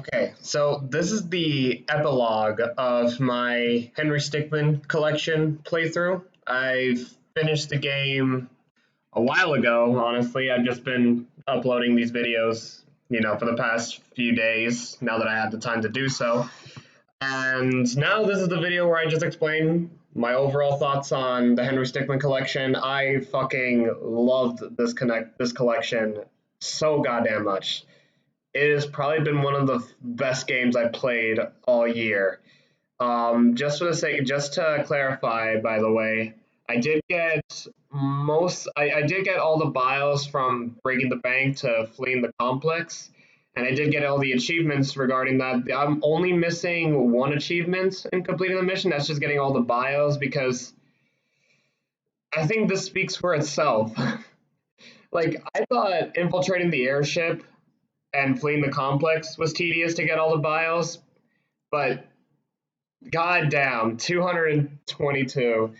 Okay, so this is the epilogue of my Henry Stickmin collection playthrough. I've finished the game a while ago, honestly. I've just been uploading these videos, for the past few days, now that I have the time to do so. And now this is the video where I just explain my overall thoughts on the Henry Stickmin collection. I fucking loved this collection so goddamn much. It has probably been one of the best games I've played all year. Just for the sake, just to clarify, by the way, I did get I did get all the bios from breaking the bank to fleeing the complex, and I did get all the achievements regarding that. I'm only missing one achievement in completing the mission. That's just getting all the bios because I think this speaks for itself. Like, I thought infiltrating the airship and fleeing the complex was tedious to get all the bios, but goddamn, 222.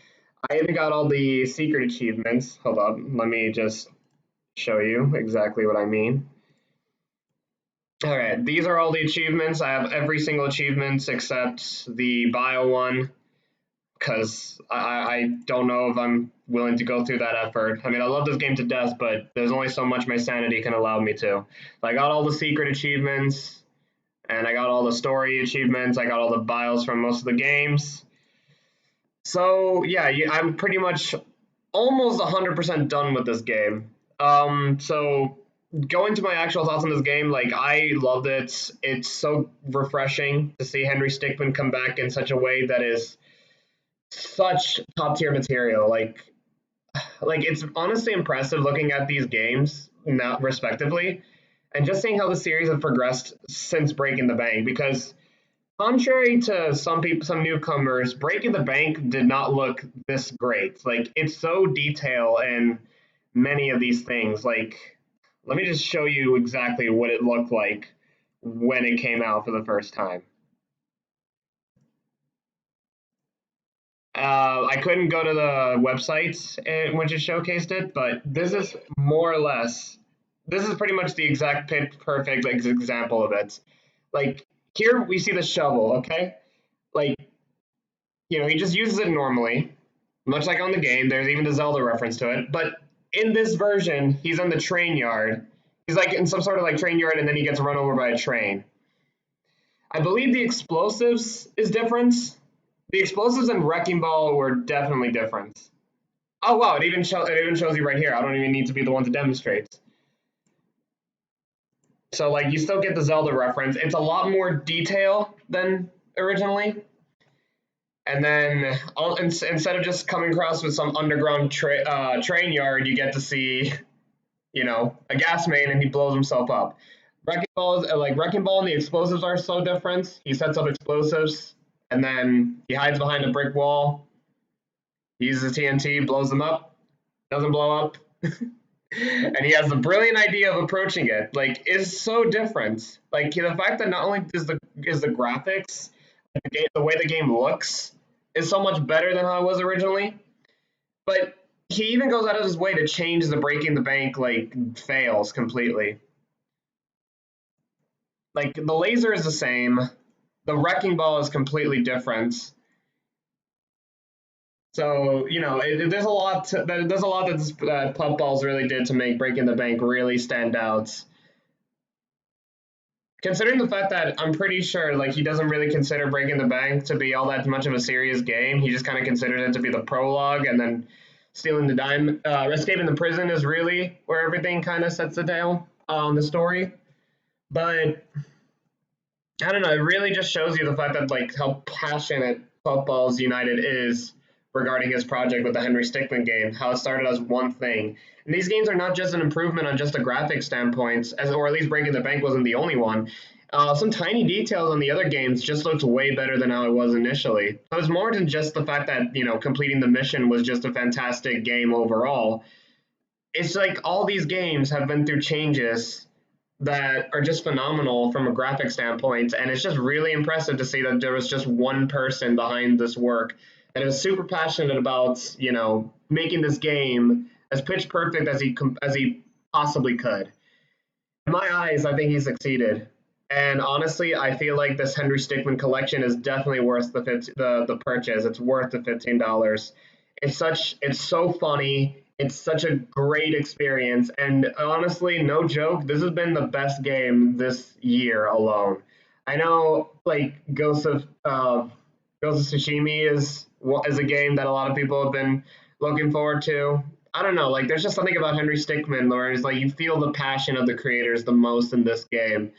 I even got all the secret achievements. Hold on, let me just show you exactly what I mean. All right, these are all the achievements. I have every single achievement except the bio one because I don't know if I'm willing to go through that effort. I mean, I love this game to death, but there's only so much my sanity can allow me to. So I got all the secret achievements, and I got all the story achievements. I got all the bios from most of the games. So yeah, I'm pretty much almost 100% done with this game. So going to my actual thoughts on this game, like I loved it. It's so refreshing to see Henry Stickmin come back in such a way that is such top tier material. Like it's honestly impressive looking at these games now respectively, and just seeing how the series has progressed since Breaking the Bank. Because contrary to some people, some newcomers, Breaking the Bank did not look this great. Like it's so detailed in many of these things. Like, let me just show you exactly what it looked like when it came out for the first time. I couldn't go to the websites in which it showcased it, but this is more or less, this is pretty much the exact perfect example of it. Like, here we see the shovel, okay? Like, he just uses it normally, much like on the game. There's even a Zelda reference to it. But in this version, he's in the train yard. He's like in some sort of like train yard, and then he gets run over by a train. I believe the explosives is different. The explosives and Wrecking Ball were definitely different. Oh wow! It even shows you right here. I don't even need to be the one to demonstrate. So like you still get the Zelda reference. It's a lot more detail than originally. And then instead of just coming across with some underground train yard, you get to see, a gas main, and he blows himself up. Wrecking Ball and the explosives are so different. He sets up explosives, and then he hides behind a brick wall. He uses TNT, blows them up, doesn't blow up, and he has the brilliant idea of approaching it. Like, it's so different. Like the fact that not only is the graphics, the way the game looks, is so much better than how it was originally. But he even goes out of his way to change the Breaking the Bank fails completely. Like the laser is the same, the Wrecking Ball is completely different. So there's a lot. There's a lot that Puffballs really did to make Breaking the Bank really stand out. Considering the fact that I'm pretty sure like he doesn't really consider Breaking the Bank to be all that much of a serious game. He just kind of considers it to be the prologue, and then stealing the dime, escaping the prison is really where everything kind of sets the tail on the story. But I don't know. It really just shows you the fact that like how passionate Puffballs United is regarding his project with the Henry Stickmin game. How it started as one thing, and these games are not just an improvement on just a graphic standpoint, or at least Breaking the Bank wasn't the only one. Some tiny details on the other games just looked way better than how it was initially. It was more than just the fact that completing the mission was just a fantastic game overall. It's like all these games have been through changes that are just phenomenal from a graphic standpoint, and it's just really impressive to see that there was just one person behind this work that is super passionate about making this game as pitch perfect as he possibly could. In my eyes, I think he succeeded. And honestly, I feel like this Henry Stickmin collection is definitely worth the purchase. It's worth the $15. It's so funny. It's such a great experience, and honestly, no joke, this has been the best game this year alone. I know, like Ghost of Tsushima is a game that a lot of people have been looking forward to. I don't know, like there's just something about Henry Stickmin where it's like you feel the passion of the creators the most in this game.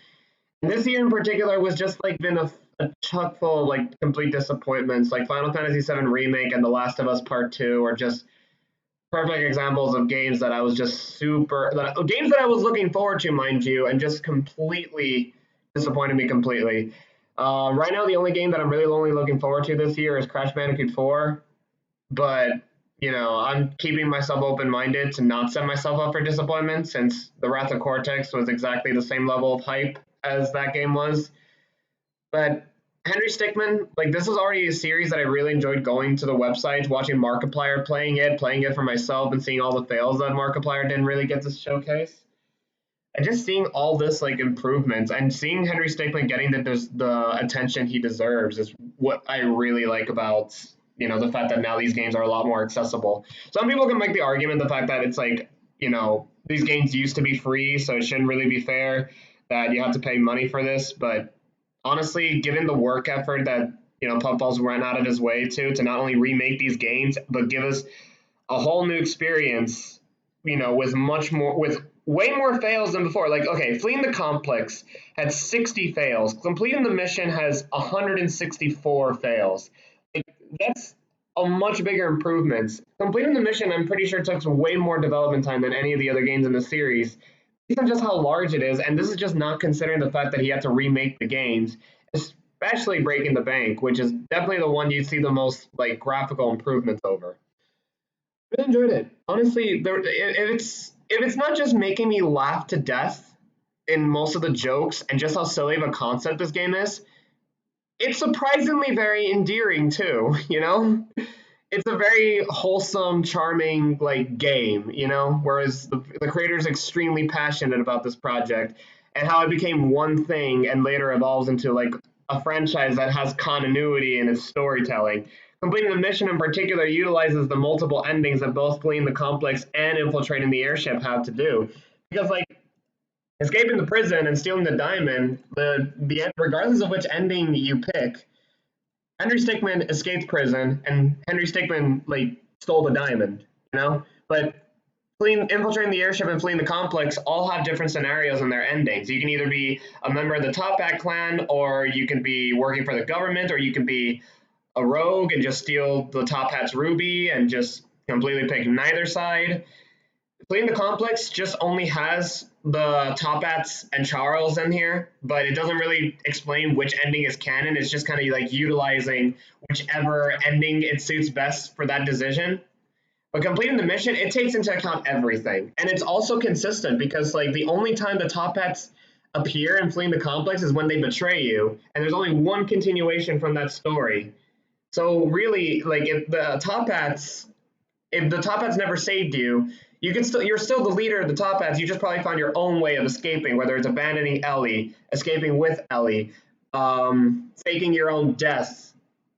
And this year in particular was just like been a chock full of like complete disappointments. Like Final Fantasy VII Remake and The Last of Us Part Two are just perfect examples of games that I was just games that I was looking forward to, mind you, and just completely disappointed me completely. Right now, the only game that I'm really only looking forward to this year is Crash Bandicoot 4, but I'm keeping myself open minded to not set myself up for disappointment since The Wrath of Cortex was exactly the same level of hype as that game was. But Henry Stickmin, like this is already a series that I really enjoyed going to the website, watching Markiplier playing it for myself, and seeing all the fails that Markiplier didn't really get to showcase. And just seeing all this like improvements and seeing Henry Stickmin getting the attention he deserves is what I really like about the fact that now these games are a lot more accessible. Some people can make the argument the fact that it's like these games used to be free, so it shouldn't really be fair that you have to pay money for this. But honestly, given the work effort that Puffballs went out of his way to not only remake these games but give us a whole new experience, with way more fails than before. Like, okay, fleeing the complex had 60 fails. Completing the mission has 164 fails. Like, that's a much bigger improvement. Completing the mission, I'm pretty sure, took way more development time than any of the other games in the series. Based on just how large it is, and this is just not considering the fact that he had to remake the games, especially Breaking the Bank, which is definitely the one you see the most like graphical improvements over. Really enjoyed it. Honestly, if it's not just making me laugh to death in most of the jokes and just how silly of a concept this game is, it's surprisingly very endearing too. It's a very wholesome, charming like game. Whereas the creator is extremely passionate about this project and how it became one thing and later evolves into like a franchise that has continuity in its storytelling. Completing the mission in particular utilizes the multiple endings that both fleeing the complex and infiltrating the airship have to do. Because like escaping the prison and stealing the diamond, the regardless of which ending you pick, Henry Stickmin escaped prison and Henry Stickmin like stole the diamond, But infiltrating the airship and fleeing the complex all have different scenarios in their endings. You can either be a member of the Top Hat clan, or you can be working for the government, or you can be a rogue and just steal the Top Hat's ruby and just completely pick neither side. Fleeing the complex just only has the Top Hats and Charles in here, but it doesn't really explain which ending is canon. It's just kind of like utilizing whichever ending it suits best for that decision. But completing the mission, it takes into account everything. And it's also consistent because like the only time the Top Hats appear in fleeing the complex is when they betray you, and there's only one continuation from that story. So really, like if the Top Hats never saved you, you're still the leader of the Top Hats. You just probably found your own way of escaping, whether it's abandoning Ellie, escaping with Ellie, faking your own death,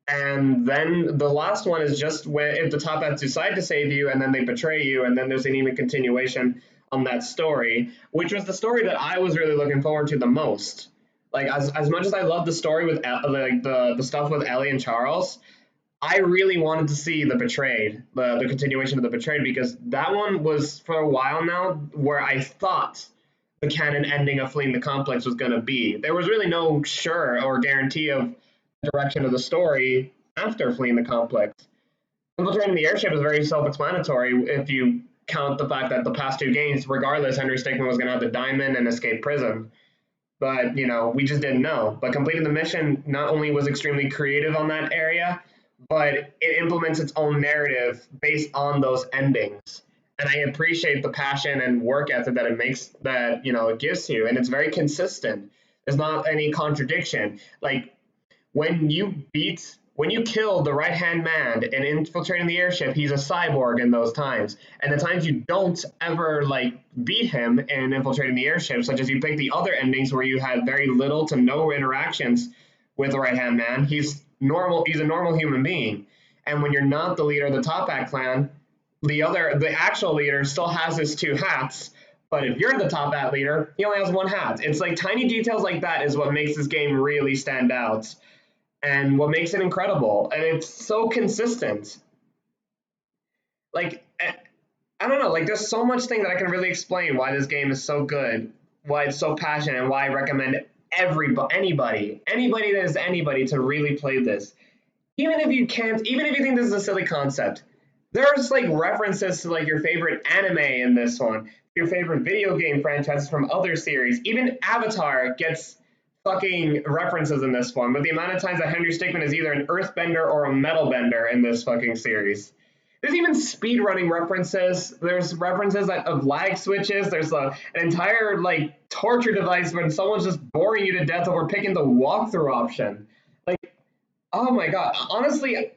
and then the last one is just when if the Top Hats decide to save you and then they betray you, and then there's an even continuation on that story, which was the story that I was really looking forward to the most. Like as much as I love the story with like the stuff with Ellie and Charles, I really wanted to see the continuation of the Betrayed, because that one was for a while now where I thought the canon ending of Fleeing the Complex was going to be. There was really no sure or guarantee of the direction of the story after Fleeing the Complex. Infiltrating the airship is very self-explanatory if you count the fact that the past two games, regardless, Henry Stickmin was going to have the diamond and escape prison. But, we just didn't know. But completing the mission not only was extremely creative on that area, but it implements its own narrative based on those endings. And I appreciate the passion and work ethic that it gives to you. And it's very consistent. There's not any contradiction. Like when you beat when you kill the right-hand man and infiltrating the airship, he's a cyborg in those times. And the times you don't ever like beat him in infiltrating the airship, such as you pick the other endings where you had very little to no interactions with the right-hand man, he's normal. He's a normal human being. And when you're not the leader of the Top Hat clan, the actual leader still has his two hats. But if you're the Top Hat leader, he only has one hat. It's like tiny details like that is what makes this game really stand out and what makes it incredible. And it's so consistent. Like, I don't know, like there's so much thing that I can really explain why this game is so good, why it's so passionate, and why I recommend anybody that is anybody to really play this. Even if you think this is a silly concept, there's like references to like your favorite anime in this one, your favorite video game franchises from other series. Even Avatar gets fucking references in this one, but the amount of times that Henry Stickmin is either an earthbender or a metalbender in this fucking series. There's even speedrunning references. There's references of lag switches. There's an entire like torture device when someone's just boring you to death over picking the walkthrough option. Like, oh my god. Honestly,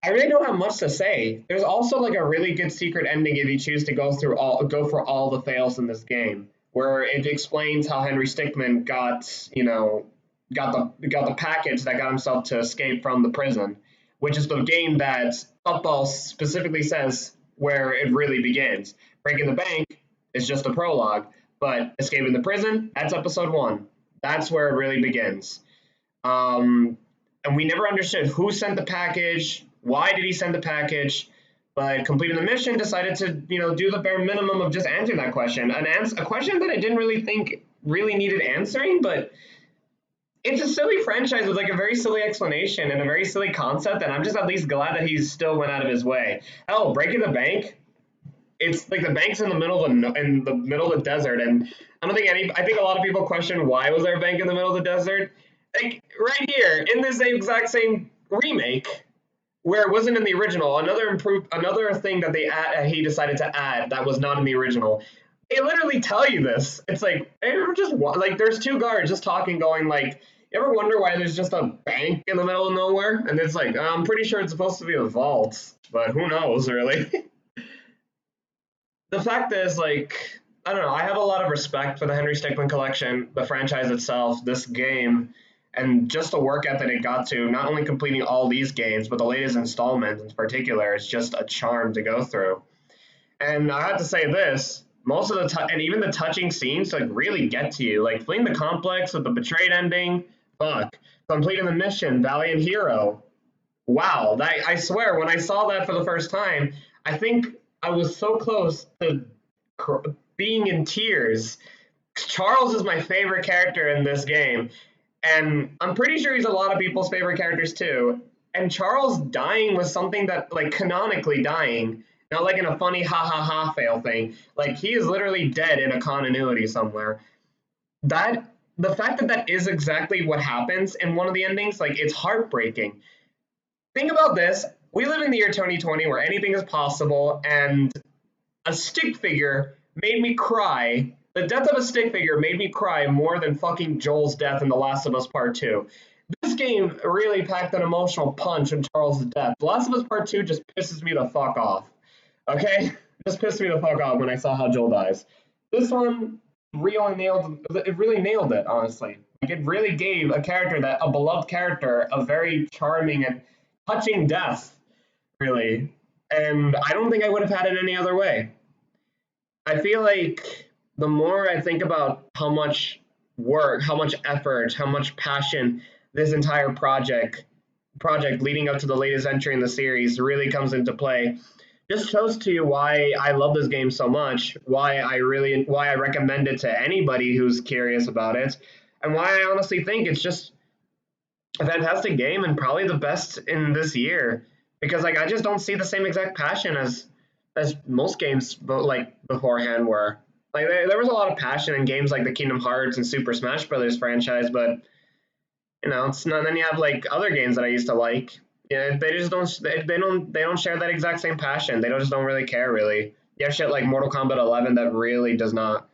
I really don't have much to say. There's also like a really good secret ending if you choose to go for all the fails in this game, where it explains how Henry Stickmin got the package that got himself to escape from the prison, which is the game that Football specifically says where it really begins. Breaking the bank is just a prologue, but escaping the prison, that's episode 1. That's where it really begins. And we never understood who sent the package, why did he send the package, but completing the mission decided to, do the bare minimum of just answering that question. A question that I didn't really think really needed answering, but it's a silly franchise with like a very silly explanation and a very silly concept, and I'm just at least glad that he still went out of his way. Hell, breaking the bank, it's like the bank's in the middle of the desert, and I think a lot of people question why was there a bank in the middle of the desert. Like right here in this exact same remake, where it wasn't in the original, another thing that he decided to add that was not in the original. They literally tell you this. It's like there's two guards just talking, going like, "You ever wonder why there's just a bank in the middle of nowhere?" And it's like, I'm pretty sure it's supposed to be a vault, but who knows, really? The fact is, like, I don't know. I have a lot of respect for the Henry Stickmin collection, the franchise itself, this game, and just the work ethic it got to. Not only completing all these games, but the latest installment in particular is just a charm to go through. And I have to say this. Most of the and even the touching scenes like really get to you, like fleeing the complex with the betrayed ending, fuck, completing the mission, valiant hero. Wow, I swear when I saw that for the first time, I think I was so close to being in tears. Charles is my favorite character in this game, and I'm pretty sure he's a lot of people's favorite characters too. And Charles dying was something that, like, canonically dying, not like in a funny ha ha ha fail thing. Like, he is literally dead in a continuity somewhere. The fact that is exactly what happens in one of the endings, like, it's heartbreaking. Think about this. We live in the year 2020 where anything is possible, and a stick figure made me cry. The death of a stick figure made me cry more than fucking Joel's death in The Last of Us Part 2. This game really packed an emotional punch in Charles' death. The Last of Us Part 2 just pisses me the fuck off. Okay? Just pissed me the fuck off when I saw how Joel dies. This one really nailed it, honestly. Like, it really gave a beloved character, a very charming and touching death, really. And I don't think I would have had it any other way. I feel like the more I think about how much work, how much effort, how much passion this entire project leading up to the latest entry in the series really comes into play, just shows to you why I love this game so much, why I recommend it to anybody who's curious about it, and why I honestly think it's just a fantastic game and probably the best in this year. Because like I just don't see the same exact passion as most games like beforehand were. Like there was a lot of passion in games like the Kingdom Hearts and Super Smash Brothers franchise, but it's not. Then you have like other games that I used to like. Yeah, they just don't share that exact same passion. They just don't really care really. You have shit like Mortal Kombat 11 that really does not.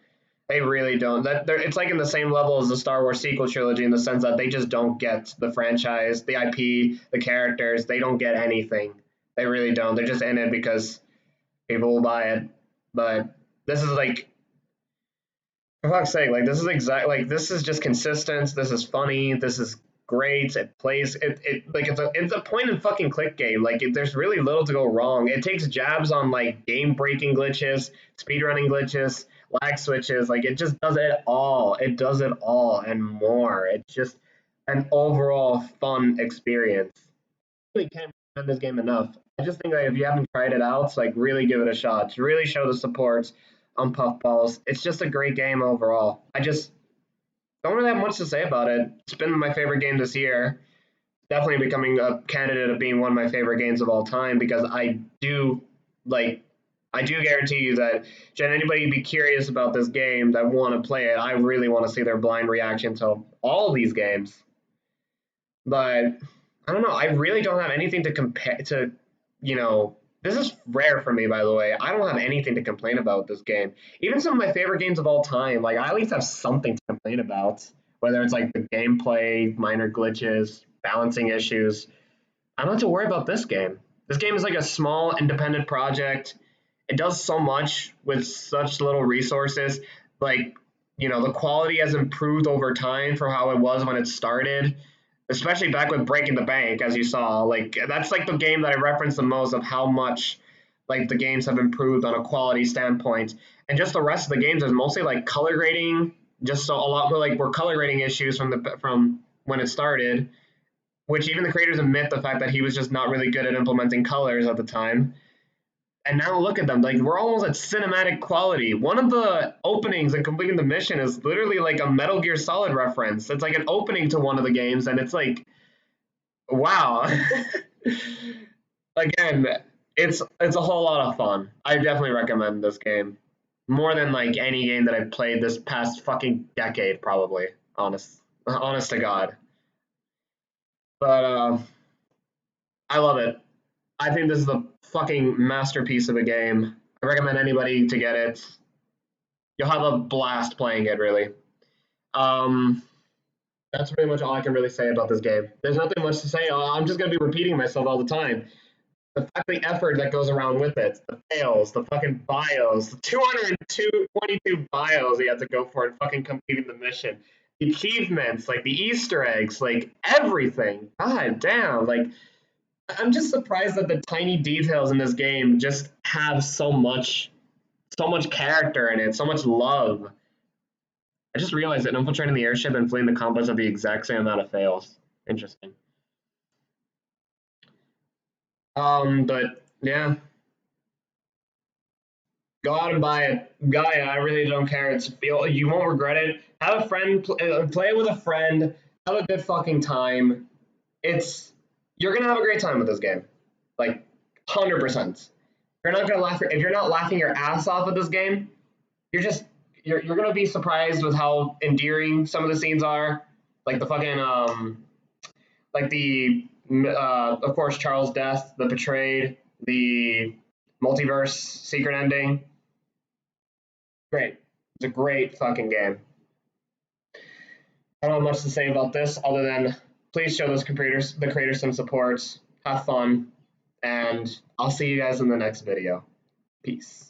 They really don't. It's like in the same level as the Star Wars sequel trilogy in the sense that they just don't get the franchise, the IP, the characters. They don't get anything. They really don't. They're just in it because people will buy it. But this is like, for fuck's sake, like this is this is just consistent. This is funny. This is great. It plays it like it's a point and fucking click game. Like there's really little to go wrong. It takes jabs on like game breaking glitches, speedrunning glitches, lag switches. Like it just does it all. It does it all and more. It's just an overall fun experience. I really can't recommend this game enough. I just think that if you haven't tried it out, like really give it a shot. Really show the support on Puffballs. It's just a great game overall. I just don't really have much to say about it. It's been my favorite game this year. Definitely becoming a candidate of being one of my favorite games of all time because I do guarantee you that should anybody be curious about this game that want to play it, I really want to see their blind reaction to all these games. But I don't know. I really don't have anything to compare to, this is rare for me, by the way. I don't have anything to complain about this game. Even some of my favorite games of all time, like I at least have something to complain about, whether it's like the gameplay, minor glitches, balancing issues. I don't have to worry about this game. This game is like a small independent project. It does so much with such little resources. Like, the quality has improved over time from how it was when it started, especially back with Breaking the Bank, as you saw. Like, that's like the game that I reference the most of how much like the games have improved on a quality standpoint. And just the rest of the games is mostly like color grading, just so a lot more like were color grading issues from when it started, which even the creators admit the fact that he was just not really good at implementing colors at the time. And now look at them, like we're almost at cinematic quality. One of the openings in completing the mission is literally like a Metal Gear Solid reference. It's like an opening to one of the games, and it's like, wow. Again, it's a whole lot of fun. I definitely recommend this game more than like any game that I've played this past fucking decade, probably. Honest to God. But I love it. I think this is a fucking masterpiece of a game. I recommend anybody to get it. You'll have a blast playing it, really. Um, that's pretty much all I can really say about this game. There's nothing much to say. I'm just gonna be repeating myself all the time. The fact, the effort that goes around with it, the fails, the fucking bios, the 22 bios you have to go for and fucking completing the mission, the achievements, like the Easter eggs, like everything. God damn, like I'm just surprised that the tiny details in this game just have so much character in it, so much love. I just realized that infiltrating the airship and fleeing the complex have the exact same amount of fails. Interesting. But yeah, go out and buy it. Guy, I really don't care. You won't regret it. Have a friend play it with a friend. Have a good fucking time. It's You're gonna have a great time with this game, like 100%. You're not gonna laugh. If you're not laughing your ass off at this game, you're just you're gonna be surprised with how endearing some of the scenes are. Like the fucking like the of course Charles' death, the betrayed, the multiverse secret ending. Great. It's a great fucking game. I don't have much to say about this other than please show the creators some support. Have fun, and I'll see you guys in the next video. Peace.